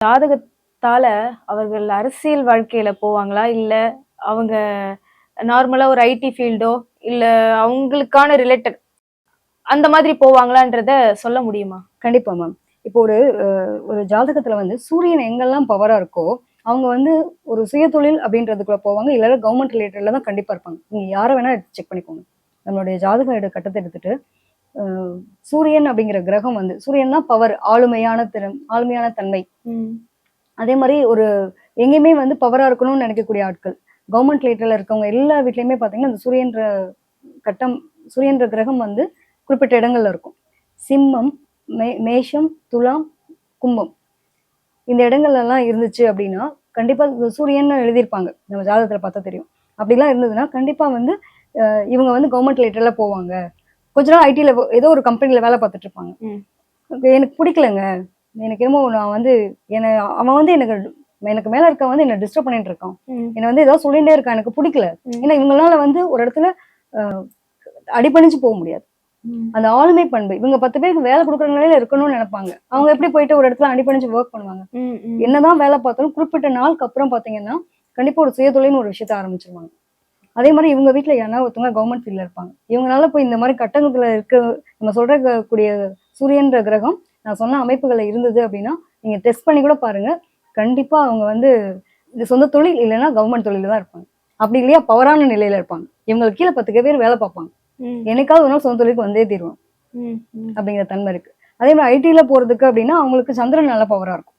ஜாதகத்தால அவர்கள் அரசியல் வாழ்க்கையில போவாங்களா? இல்ல அவங்க நார்மலா ஒரு ஐடி ஃபீல்டோ, இல்ல அவங்களுக்கான ரிலேட்டட் அந்த மாதிரி போவாங்களான்றத சொல்ல முடியுமா? கண்டிப்பா மேம். இப்போ ஒரு ஜாதகத்துல வந்து சூரியன் எங்கெல்லாம் பவரா இருக்கோ, அவங்க வந்து ஒரு சுயதொழில் அப்படின்றதுக்குள்ள போவாங்க. இல்ல கவர்மெண்ட் ரிலேட்டட்ல தான் கண்டிப்பா இருப்பாங்க. நீங்க யார வேணா செக் பண்ணிக்கோங்க. நம்மளுடைய ஜாதக கட்டத்த எடுத்துட்டு, அ சூரியன் அப்படிங்கிற கிரகம் வந்து சூரியன்னா பவர், ஆளுமையான திறன், ஆளுமையான தன்மை. ம். அதே மாரி எங்கேயுமே வந்து பவரா இருக்கணும்னு நினைக்கக்கூடிய ஆட்கள். கவர்மெண்ட் ரிலேட்டட்ல இருக்கவங்க எல்லார் வீட்லயுமே பார்த்தீங்கன்னா, அந்த கட்டம் சூரியன்ற கிரகம் வந்து குறிப்பிட்ட இடங்கள்ல இருக்கும். சிம்மம், மேஷம், துலாம், கும்பம். இந்த இடங்கள்லலாம் இருந்துச்சு அப்படின்னா, கண்டிப்பா சூரியன்னு எழுதியிருப்பாங்க. நம்ம ஜாதகத்துல பார்த்தா தெரியும். அப்படிலாம் இருந்ததுன்னா, கண்டிப்பா வந்து இவங்க வந்து கவர்மெண்ட் ரிலேட்டட்ல போவாங்க. கொஞ்ச நாள் ஐடில ஏதோ ஒரு கம்பெனில வேலை பார்த்துட்டு இருப்பாங்க. ம். எனக்கு பிடிக்கலங்க. எனக்கு என்னமோ நான் வந்து என்ன அவன் வந்து எனக்கு மேல இருக்கவன் வந்து என்ன டிஸ்டர்ப் பண்ணிட்டு இருக்கான். ம். என்ன வந்து ஏதாவது சொல்லிட்டே இருக்கான். எனக்கு பிடிக்கல. ம். ஏன்னா இவங்களால வந்து ஒரு இடத்துல அ அடிபணிஞ்சு போ முடியாது. ம். அந்த ஆளுமை பண்பு. இவங்க 10 பேருக்கு வேலை குடுக்குற நிலையில இருக்கணும்னு நெனைப்பாங்க. அவங்க எப்படி போயிட்டு ஒரு இடத்துல அடிபணிஞ்சு வொர்க் பண்ணுவாங்க? ம். ம். என்னதான் வேலை பார்த்தாலும் குறிப்பிட்ட நாளுக்கு அப்புறம் பார்த்தீங்கன்னா, கண்டிப்பா ஒரு சுயதொழில்னு ஒரு விஷயத்த ஆரம்பிச்சுருவாங்க. அதே மாரி இவங்க வீட்ல யாருனா ஒருத்தவங்க கவர்மெண்ட் ஃபீல்ட்ல இருப்பாங்க. இவங்கனால போய் இந்த மாரி கட்டங்கத்துல நம்ம கூடிய சூரியன்ற கிரகம், நான் சொன்ன அமைப்புகள்ல இருந்தது அப்படின்னா, நீங்க டெஸ்ட் பண்ணி கூட பாருங்க. கண்டிப்பா அவங்க வந்து இது சொந்த தொழில் இல்லன்னா கவர்மெண்ட் தொழில்ல தான் இருப்பாங்க. அப்படி இல்லையா பவரான நிலையில இருப்பாங்க. இவங்களுக்கு கீழ 10 பேர் வேலை பார்ப்பாங்க. ம். என்னைக்காவது ஒரு நாள் சொந்த தொழிலுக்கு வந்தே தீருவேன். ம். ம். அப்படிங்கிற தன்மை இருக்கு. அதே மாரி ஐடில போறதுக்கு அப்படின்னா, அவங்களுக்கு சந்திரன் நல்ல பவரா இருக்கும்.